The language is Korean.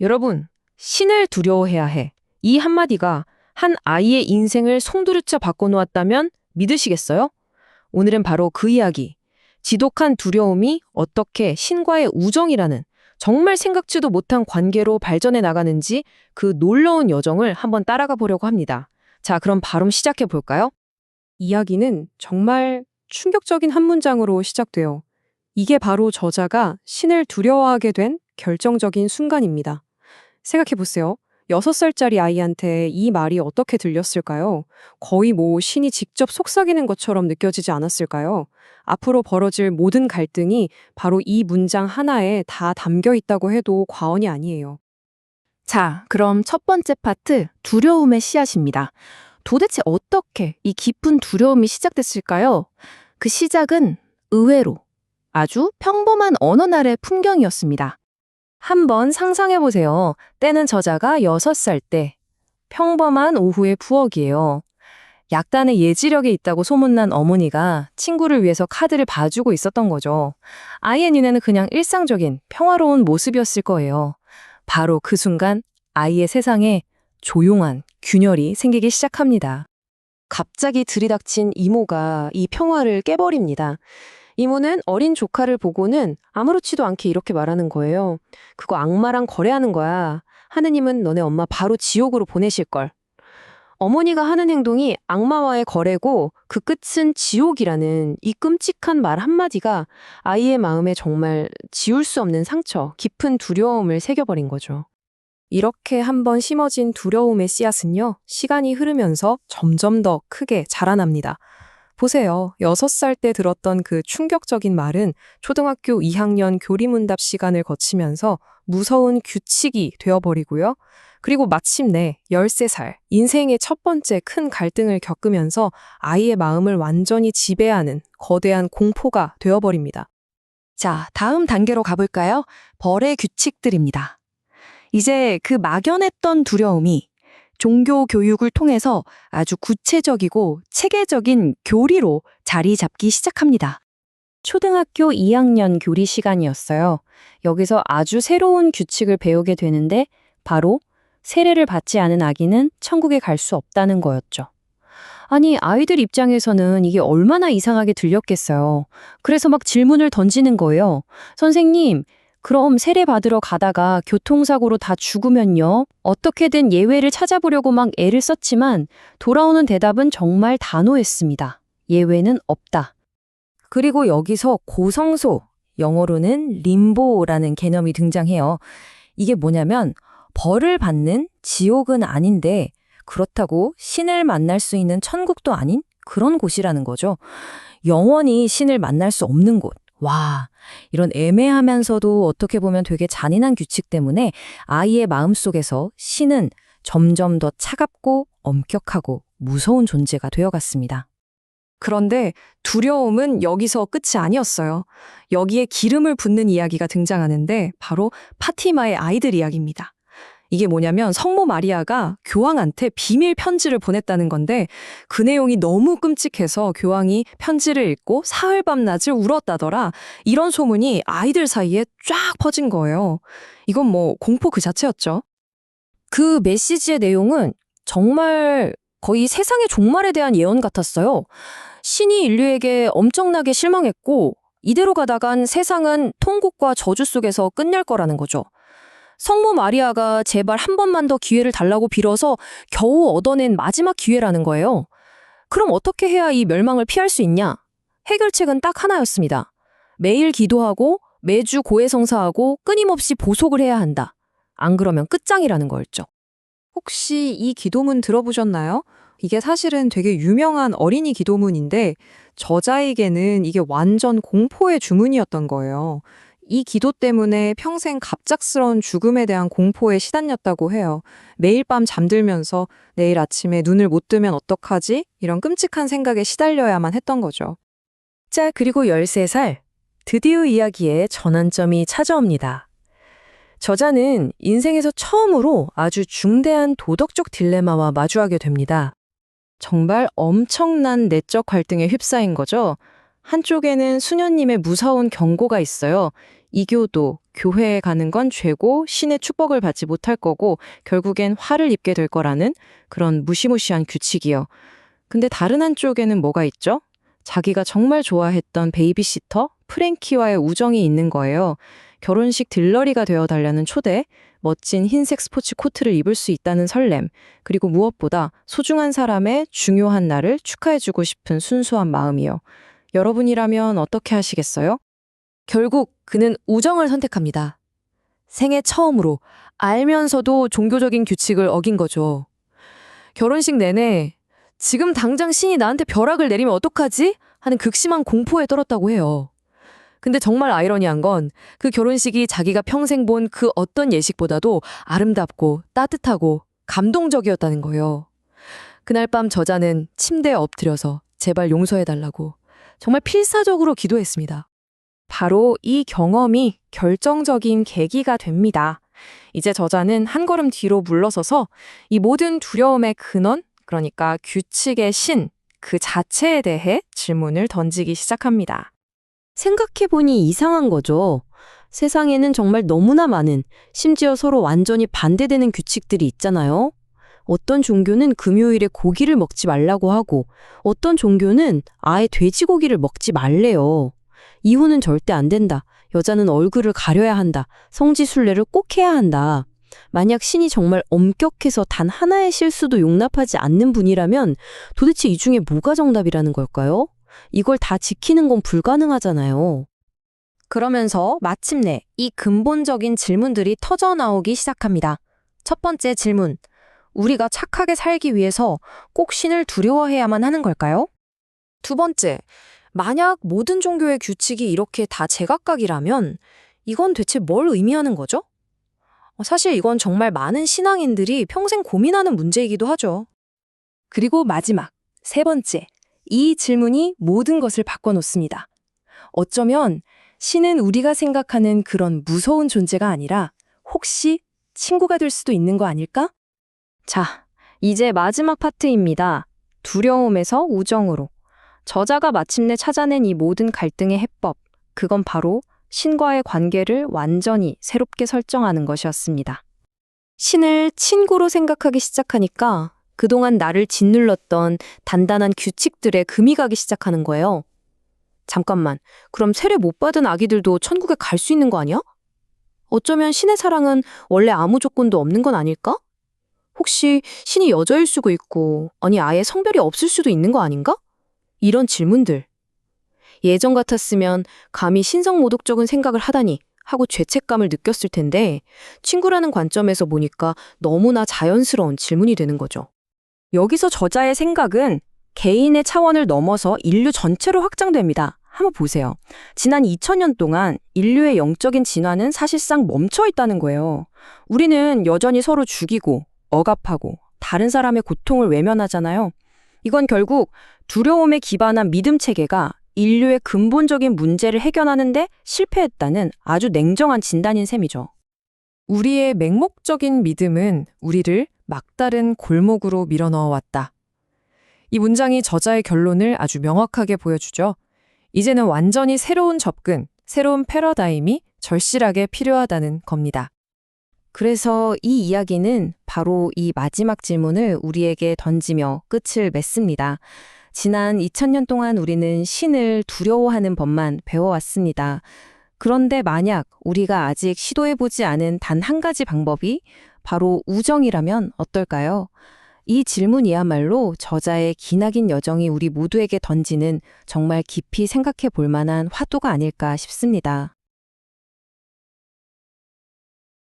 여러분, 신을 두려워해야 해. 이 한마디가 한 아이의 인생을 송두리째 바꿔놓았다면 믿으시겠어요? 오늘은 바로 그 이야기. 지독한 두려움이 어떻게 신과의 우정이라는 정말 생각지도 못한 관계로 발전해 나가는지 그 놀라운 여정을 한번 따라가 보려고 합니다. 자, 그럼 바로 시작해 볼까요? 이야기는 정말 충격적인 한 문장으로 시작돼요. 이게 바로 저자가 신을 두려워하게 된 결정적인 순간입니다. 생각해 보세요. 6살짜리 아이한테 이 말이 어떻게 들렸을까요? 거의 신이 직접 속삭이는 것처럼 느껴지지 않았을까요? 앞으로 벌어질 모든 갈등이 바로 이 문장 하나에 다 담겨 있다고 해도 과언이 아니에요. 자, 그럼 첫 번째 파트, 두려움의 씨앗입니다. 도대체 어떻게 이 깊은 두려움이 시작됐을까요? 그 시작은 의외로 아주 평범한 어느 날의 풍경이었습니다. 한번 상상해 보세요. 때는 저자가 6살 때. 평범한 오후의 부엌이에요. 약단의 예지력이 있다고 소문난 어머니가 친구를 위해서 카드를 봐주고 있었던 거죠. 아이의 눈에는 그냥 일상적인 평화로운 모습이었을 거예요. 바로 그 순간 아이의 세상에 조용한 균열이 생기기 시작합니다. 갑자기 들이닥친 이모가 이 평화를 깨버립니다. 이모는 어린 조카를 보고는 아무렇지도 않게 이렇게 말하는 거예요. 그거 악마랑 거래하는 거야. 하느님은 너네 엄마 바로 지옥으로 보내실걸. 어머니가 하는 행동이 악마와의 거래고 그 끝은 지옥이라는 이 끔찍한 말 한마디가 아이의 마음에 정말 지울 수 없는 상처, 깊은 두려움을 새겨버린 거죠. 이렇게 한번 심어진 두려움의 씨앗은요, 시간이 흐르면서 점점 더 크게 자라납니다. 보세요. 6살 때 들었던 그 충격적인 말은 초등학교 2학년 교리문답 시간을 거치면서 무서운 규칙이 되어버리고요. 그리고 마침내 13살, 인생의 첫 번째 큰 갈등을 겪으면서 아이의 마음을 완전히 지배하는 거대한 공포가 되어버립니다. 자, 다음 단계로 가볼까요? 벌의 규칙들입니다. 이제 그 막연했던 두려움이 종교 교육을 통해서 아주 구체적이고 체계적인 교리로 자리 잡기 시작합니다. 초등학교 2학년 교리 시간이었어요. 여기서 아주 새로운 규칙을 배우게 되는데 바로 세례를 받지 않은 아기는 천국에 갈 수 없다는 거였죠. 아니, 아이들 입장에서는 이게 얼마나 이상하게 들렸겠어요. 그래서 막 질문을 던지는 거예요. 선생님, 그럼 세례 받으러 가다가 교통사고로 다 죽으면요? 어떻게든 예외를 찾아보려고 막 애를 썼지만 돌아오는 대답은 정말 단호했습니다. 예외는 없다. 그리고 여기서 고성소, 영어로는 림보라는 개념이 등장해요. 이게 뭐냐면 벌을 받는 지옥은 아닌데 그렇다고 신을 만날 수 있는 천국도 아닌 그런 곳이라는 거죠. 영원히 신을 만날 수 없는 곳. 와, 이런 애매하면서도 어떻게 보면 되게 잔인한 규칙 때문에 아이의 마음속에서 신은 점점 더 차갑고 엄격하고 무서운 존재가 되어갔습니다. 그런데 두려움은 여기서 끝이 아니었어요. 여기에 기름을 붓는 이야기가 등장하는데 바로 파티마의 아이들 이야기입니다. 이게 뭐냐면 성모 마리아가 교황한테 비밀 편지를 보냈다는 건데 그 내용이 너무 끔찍해서 교황이 편지를 읽고 사흘 밤낮을 울었다더라. 이런 소문이 아이들 사이에 쫙 퍼진 거예요. 이건 공포 그 자체였죠. 그 메시지의 내용은 정말 거의 세상의 종말에 대한 예언 같았어요. 신이 인류에게 엄청나게 실망했고 이대로 가다간 세상은 통곡과 저주 속에서 끝날 거라는 거죠. 성모 마리아가 제발 한 번만 더 기회를 달라고 빌어서 겨우 얻어낸 마지막 기회라는 거예요. 그럼 어떻게 해야 이 멸망을 피할 수 있냐? 해결책은 딱 하나였습니다. 매일 기도하고 매주 고해성사하고 끊임없이 보속을 해야 한다. 안 그러면 끝장이라는 거였죠. 혹시 이 기도문 들어보셨나요? 이게 사실은 되게 유명한 어린이 기도문인데 저자에게는 이게 완전 공포의 주문이었던 거예요. 이 기도 때문에 평생 갑작스러운 죽음에 대한 공포에 시달렸다고 해요. 매일 밤 잠들면서 내일 아침에 눈을 못 뜨면 어떡하지? 이런 끔찍한 생각에 시달려야만 했던 거죠. 자, 그리고 13살. 드디어 이야기의 전환점이 찾아옵니다. 저자는 인생에서 처음으로 아주 중대한 도덕적 딜레마와 마주하게 됩니다. 정말 엄청난 내적 갈등에 휩싸인 거죠. 한쪽에는 수녀님의 무서운 경고가 있어요. 이교도, 교회에 가는 건 죄고 신의 축복을 받지 못할 거고 결국엔 화를 입게 될 거라는 그런 무시무시한 규칙이요. 근데 다른 한쪽에는 뭐가 있죠? 자기가 정말 좋아했던 베이비시터 프랭키와의 우정이 있는 거예요. 결혼식 들러리가 되어 달라는 초대, 멋진 흰색 스포츠 코트를 입을 수 있다는 설렘, 그리고 무엇보다 소중한 사람의 중요한 날을 축하해주고 싶은 순수한 마음이요. 여러분이라면 어떻게 하시겠어요? 결국 그는 우정을 선택합니다. 생애 처음으로 알면서도 종교적인 규칙을 어긴 거죠. 결혼식 내내 지금 당장 신이 나한테 벼락을 내리면 어떡하지? 하는 극심한 공포에 떨었다고 해요. 근데 정말 아이러니한 건 그 결혼식이 자기가 평생 본 그 어떤 예식보다도 아름답고 따뜻하고 감동적이었다는 거예요. 그날 밤 저자는 침대에 엎드려서 제발 용서해달라고 정말 필사적으로 기도했습니다. 바로 이 경험이 결정적인 계기가 됩니다. 이제 저자는 한 걸음 뒤로 물러서서 이 모든 두려움의 근원, 그러니까 규칙의 신, 그 자체에 대해 질문을 던지기 시작합니다. 생각해보니 이상한 거죠. 세상에는 정말 너무나 많은, 심지어 서로 완전히 반대되는 규칙들이 있잖아요. 어떤 종교는 금요일에 고기를 먹지 말라고 하고, 어떤 종교는 아예 돼지고기를 먹지 말래요. 이혼은 절대 안 된다. 여자는 얼굴을 가려야 한다. 성지순례를 꼭 해야 한다. 만약 신이 정말 엄격해서 단 하나의 실수도 용납하지 않는 분이라면 도대체 이 중에 뭐가 정답이라는 걸까요? 이걸 다 지키는 건 불가능하잖아요. 그러면서 마침내 이 근본적인 질문들이 터져 나오기 시작합니다. 첫 번째 질문. 우리가 착하게 살기 위해서 꼭 신을 두려워해야만 하는 걸까요? 두 번째. 만약 모든 종교의 규칙이 이렇게 다 제각각이라면 이건 대체 뭘 의미하는 거죠? 사실 이건 정말 많은 신앙인들이 평생 고민하는 문제이기도 하죠. 그리고 마지막, 세 번째. 이 질문이 모든 것을 바꿔놓습니다. 어쩌면 신은 우리가 생각하는 그런 무서운 존재가 아니라 혹시 친구가 될 수도 있는 거 아닐까? 자, 이제 마지막 파트입니다. 두려움에서 우정으로. 저자가 마침내 찾아낸 이 모든 갈등의 해법, 그건 바로 신과의 관계를 완전히 새롭게 설정하는 것이었습니다. 신을 친구로 생각하기 시작하니까 그동안 나를 짓눌렀던 단단한 규칙들에 금이 가기 시작하는 거예요. 잠깐만, 그럼 세례 못 받은 아기들도 천국에 갈 수 있는 거 아니야? 어쩌면 신의 사랑은 원래 아무 조건도 없는 건 아닐까? 혹시 신이 여자일 수도 있고, 아니 아예 성별이 없을 수도 있는 거 아닌가? 이런 질문들. 예전 같았으면 감히 신성모독적인 생각을 하다니 하고 죄책감을 느꼈을 텐데 친구라는 관점에서 보니까 너무나 자연스러운 질문이 되는 거죠. 여기서 저자의 생각은 개인의 차원을 넘어서 인류 전체로 확장됩니다. 한번 보세요. 지난 2000년 동안 인류의 영적인 진화는 사실상 멈춰 있다는 거예요. 우리는 여전히 서로 죽이고 억압하고 다른 사람의 고통을 외면하잖아요. 이건 결국 두려움에 기반한 믿음 체계가 인류의 근본적인 문제를 해결하는데 실패했다는 아주 냉정한 진단인 셈이죠. 우리의 맹목적인 믿음은 우리를 막다른 골목으로 밀어넣어 왔다. 이 문장이 저자의 결론을 아주 명확하게 보여주죠. 이제는 완전히 새로운 접근, 새로운 패러다임이 절실하게 필요하다는 겁니다. 그래서 이 이야기는 바로 이 마지막 질문을 우리에게 던지며 끝을 맺습니다. 지난 2000년 동안 우리는 신을 두려워하는 법만 배워왔습니다. 그런데 만약 우리가 아직 시도해보지 않은 단 한 가지 방법이 바로 우정이라면 어떨까요? 이 질문이야말로 저자의 기나긴 여정이 우리 모두에게 던지는 정말 깊이 생각해 볼 만한 화두가 아닐까 싶습니다.